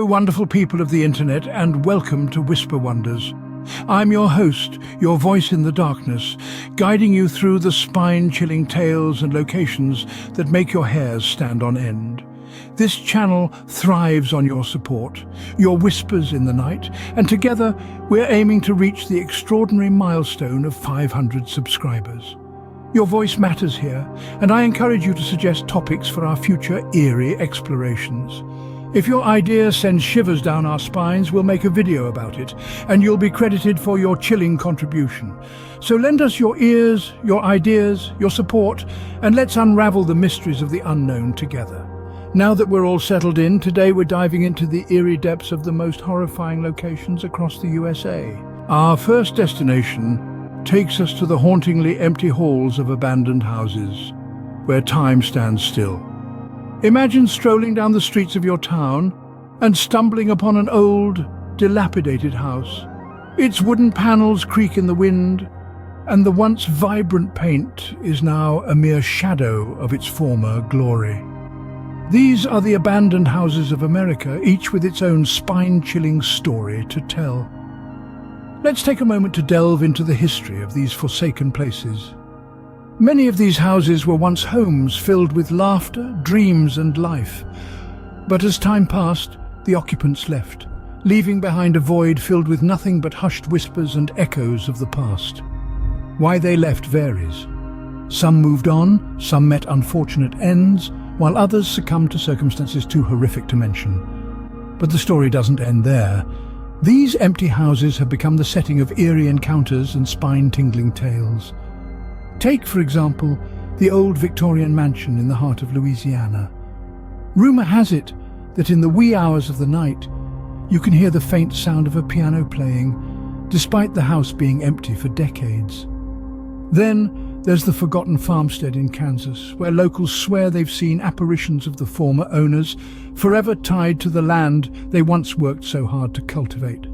Hello, wonderful people of the internet, and welcome to Whisper Wonders. I'm your host, your voice in the darkness, guiding you through the spine-chilling tales and locations that make your hairs stand on end. This channel thrives on your support, your whispers in the night, and together we're aiming to reach the extraordinary milestone of 500 subscribers. Your voice matters here, and I encourage you to suggest topics for our future eerie explorations. If your idea sends shivers down our spines, we'll make a video about it, and you'll be credited for your chilling contribution. So lend us your ears, your ideas, your support, and let's unravel the mysteries of the unknown together. Now that we're all settled in, today we're diving into the eerie depths of the most horrifying locations across the USA. Our first destination takes us to the hauntingly empty halls of abandoned houses, where time stands still. Imagine strolling down the streets of your town and stumbling upon an old, dilapidated house. Its wooden panels creak in the wind, and the once vibrant paint is now a mere shadow of its former glory. These are the abandoned houses of America, each with its own spine-chilling story to tell. Let's take a moment to delve into the history of these forsaken places. Many of these houses were once homes filled with laughter, dreams and life. But as time passed, the occupants left, leaving behind a void filled with nothing but hushed whispers and echoes of the past. Why they left varies. Some moved on, some met unfortunate ends, while others succumbed to circumstances too horrific to mention. But the story doesn't end there. These empty houses have become the setting of eerie encounters and spine-tingling tales. Take, for example, the old Victorian mansion in the heart of Louisiana. Rumor has it that in the wee hours of the night, you can hear the faint sound of a piano playing, despite the house being empty for decades. Then there's the forgotten farmstead in Kansas, where locals swear they've seen apparitions of the former owners, forever tied to the land they once worked so hard to cultivate.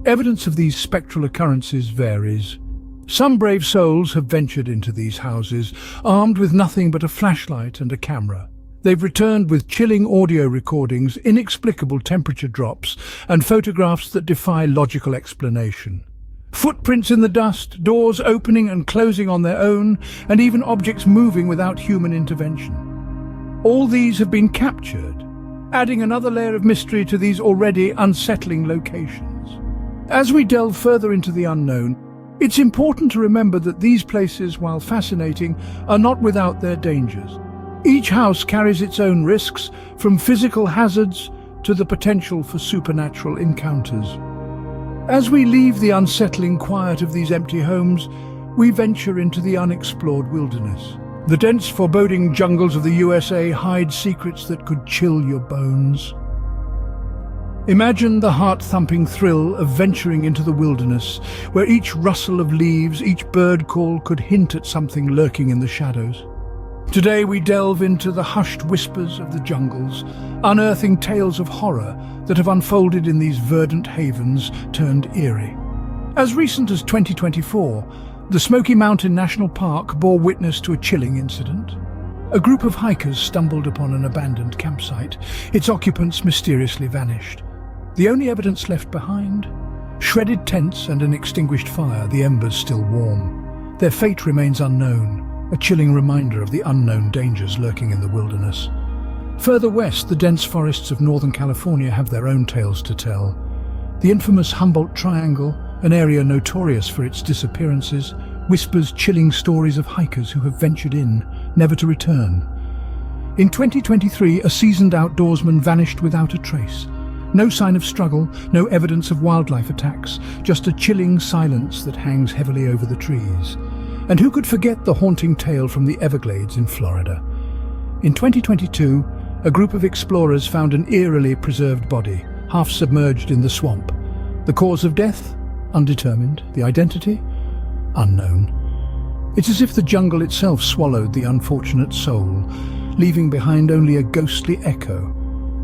Evidence of these spectral occurrences varies. Some brave souls have ventured into these houses, armed with nothing but a flashlight and a camera. They've returned with chilling audio recordings, inexplicable temperature drops, and photographs that defy logical explanation. Footprints in the dust, doors opening and closing on their own, and even objects moving without human intervention. All these have been captured, adding another layer of mystery to these already unsettling locations. As we delve further into the unknown, it's important to remember that these places, while fascinating, are not without their dangers. Each house carries its own risks, from physical hazards to the potential for supernatural encounters. As we leave the unsettling quiet of these empty homes, we venture into the unexplored wilderness. The dense, foreboding jungles of the USA hide secrets that could chill your bones. Imagine the heart-thumping thrill of venturing into the wilderness, where each rustle of leaves, each bird call could hint at something lurking in the shadows. Today we delve into the hushed whispers of the jungles, unearthing tales of horror that have unfolded in these verdant havens turned eerie. As recent as 2024, the Smoky Mountain National Park bore witness to a chilling incident. A group of hikers stumbled upon an abandoned campsite. Its occupants mysteriously vanished. The only evidence left behind? Shredded tents and an extinguished fire, the embers still warm. Their fate remains unknown, a chilling reminder of the unknown dangers lurking in the wilderness. Further west, the dense forests of Northern California have their own tales to tell. The infamous Humboldt Triangle, an area notorious for its disappearances, whispers chilling stories of hikers who have ventured in, never to return. In 2023, a seasoned outdoorsman vanished without a trace. No sign of struggle, no evidence of wildlife attacks, just a chilling silence that hangs heavily over the trees. And who could forget the haunting tale from the Everglades in Florida? In 2022, a group of explorers found an eerily preserved body, half submerged in the swamp. The cause of death? Undetermined. The identity? Unknown. It's as if the jungle itself swallowed the unfortunate soul, leaving behind only a ghostly echo.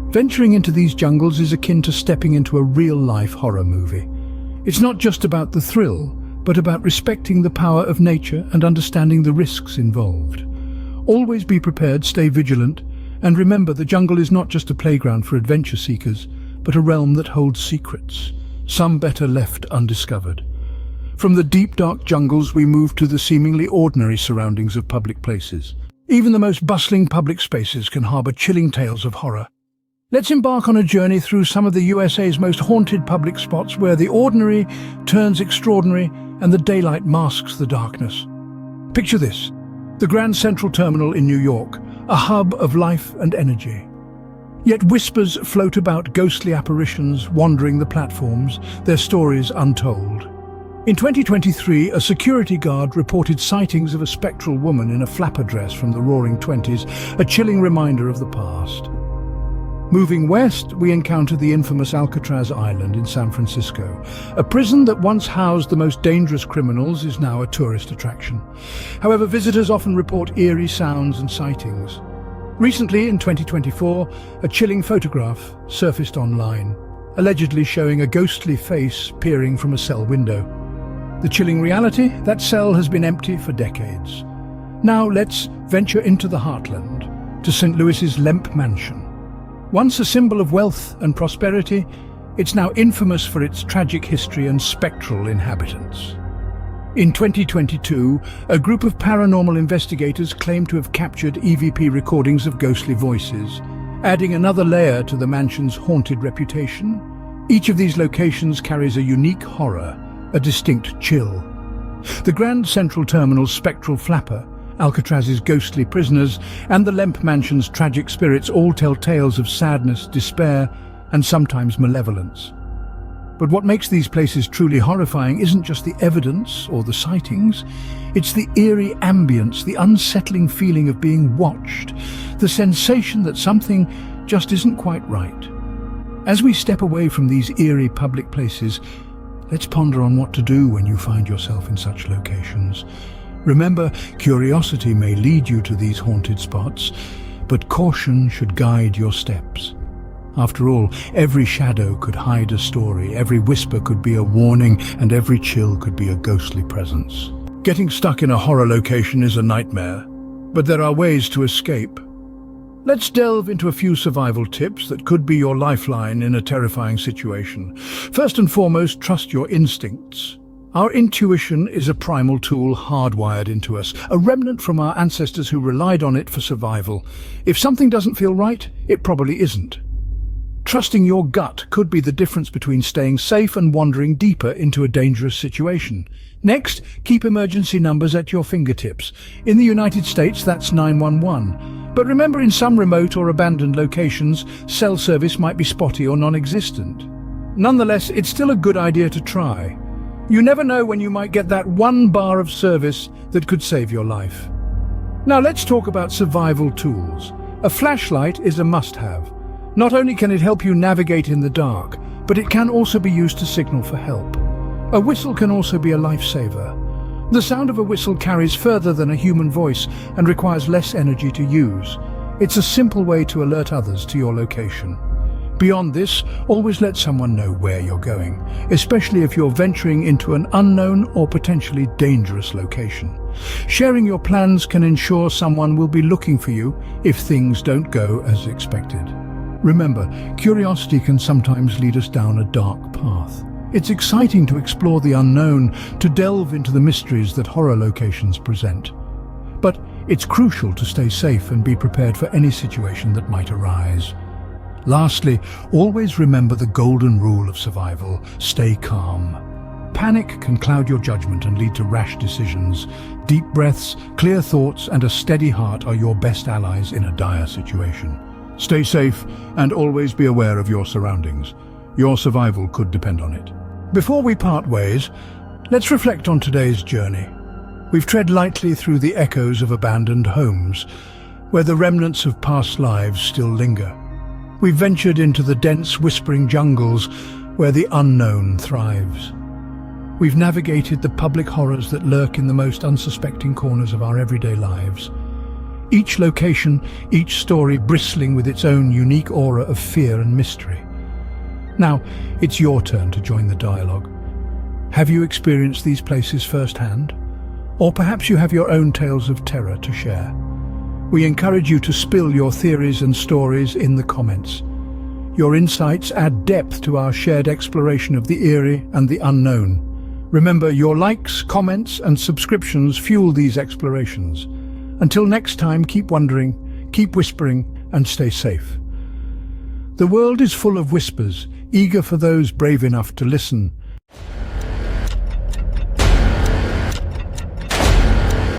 Venturing into these jungles is akin to stepping into a real-life horror movie. It's not just about the thrill, but about respecting the power of nature and understanding the risks involved. Always be prepared, stay vigilant, and remember the jungle is not just a playground for adventure seekers, but a realm that holds secrets, some better left undiscovered. From the deep, dark jungles, we move to the seemingly ordinary surroundings of public places. Even the most bustling public spaces can harbor chilling tales of horror. Let's embark on a journey through some of the USA's most haunted public spots where the ordinary turns extraordinary and the daylight masks the darkness. Picture this: the Grand Central Terminal in New York, a hub of life and energy. Yet whispers float about ghostly apparitions wandering the platforms, their stories untold. In 2023, a security guard reported sightings of a spectral woman in a flapper dress from the Roaring Twenties, a chilling reminder of the past. Moving west, we encounter the infamous Alcatraz Island in San Francisco. A prison that once housed the most dangerous criminals is now a tourist attraction. However, visitors often report eerie sounds and sightings. Recently, in 2024, a chilling photograph surfaced online, allegedly showing a ghostly face peering from a cell window. The chilling reality? That cell has been empty for decades. Now let's venture into the heartland, to St. Louis's Lemp Mansion. Once a symbol of wealth and prosperity, it's now infamous for its tragic history and spectral inhabitants. In 2022, a group of paranormal investigators claimed to have captured EVP recordings of ghostly voices, adding another layer to the mansion's haunted reputation. Each of these locations carries a unique horror, a distinct chill. The Grand Central Terminal's spectral flapper, Alcatraz's ghostly prisoners, and the Lemp Mansion's tragic spirits all tell tales of sadness, despair, and sometimes malevolence. But what makes these places truly horrifying isn't just the evidence or the sightings, it's the eerie ambience, the unsettling feeling of being watched, the sensation that something just isn't quite right. As we step away from these eerie public places, let's ponder on what to do when you find yourself in such locations. Remember, curiosity may lead you to these haunted spots, but caution should guide your steps. After all, every shadow could hide a story, every whisper could be a warning, and every chill could be a ghostly presence. Getting stuck in a horror location is a nightmare, but there are ways to escape. Let's delve into a few survival tips that could be your lifeline in a terrifying situation. First and foremost, trust your instincts. Our intuition is a primal tool hardwired into us, a remnant from our ancestors who relied on it for survival. If something doesn't feel right, it probably isn't. Trusting your gut could be the difference between staying safe and wandering deeper into a dangerous situation. Next, keep emergency numbers at your fingertips. In the United States, that's 911. But remember, in some remote or abandoned locations, cell service might be spotty or non-existent. Nonetheless, it's still a good idea to try. You never know when you might get that one bar of service that could save your life. Now let's talk about survival tools. A flashlight is a must-have. Not only can it help you navigate in the dark, but it can also be used to signal for help. A whistle can also be a lifesaver. The sound of a whistle carries further than a human voice and requires less energy to use. It's a simple way to alert others to your location. Beyond this, always let someone know where you're going, especially if you're venturing into an unknown or potentially dangerous location. Sharing your plans can ensure someone will be looking for you if things don't go as expected. Remember, curiosity can sometimes lead us down a dark path. It's exciting to explore the unknown, to delve into the mysteries that horror locations present. But it's crucial to stay safe and be prepared for any situation that might arise. Lastly, always remember the golden rule of survival: stay calm. Panic can cloud your judgment and lead to rash decisions. Deep breaths, clear thoughts, and a steady heart are your best allies in a dire situation. Stay safe and always be aware of your surroundings. Your survival could depend on it. Before we part ways, let's reflect on today's journey. We've tread lightly through the echoes of abandoned homes, where the remnants of past lives still linger. We've ventured into the dense, whispering jungles where the unknown thrives. We've navigated the public horrors that lurk in the most unsuspecting corners of our everyday lives. Each location, each story bristling with its own unique aura of fear and mystery. Now, it's your turn to join the dialogue. Have you experienced these places firsthand? Or perhaps you have your own tales of terror to share. We encourage you to spill your theories and stories in the comments. Your insights add depth to our shared exploration of the eerie and the unknown. Remember, your likes, comments, and subscriptions fuel these explorations. Until next time, keep wondering, keep whispering, and stay safe. The world is full of whispers, eager for those brave enough to listen.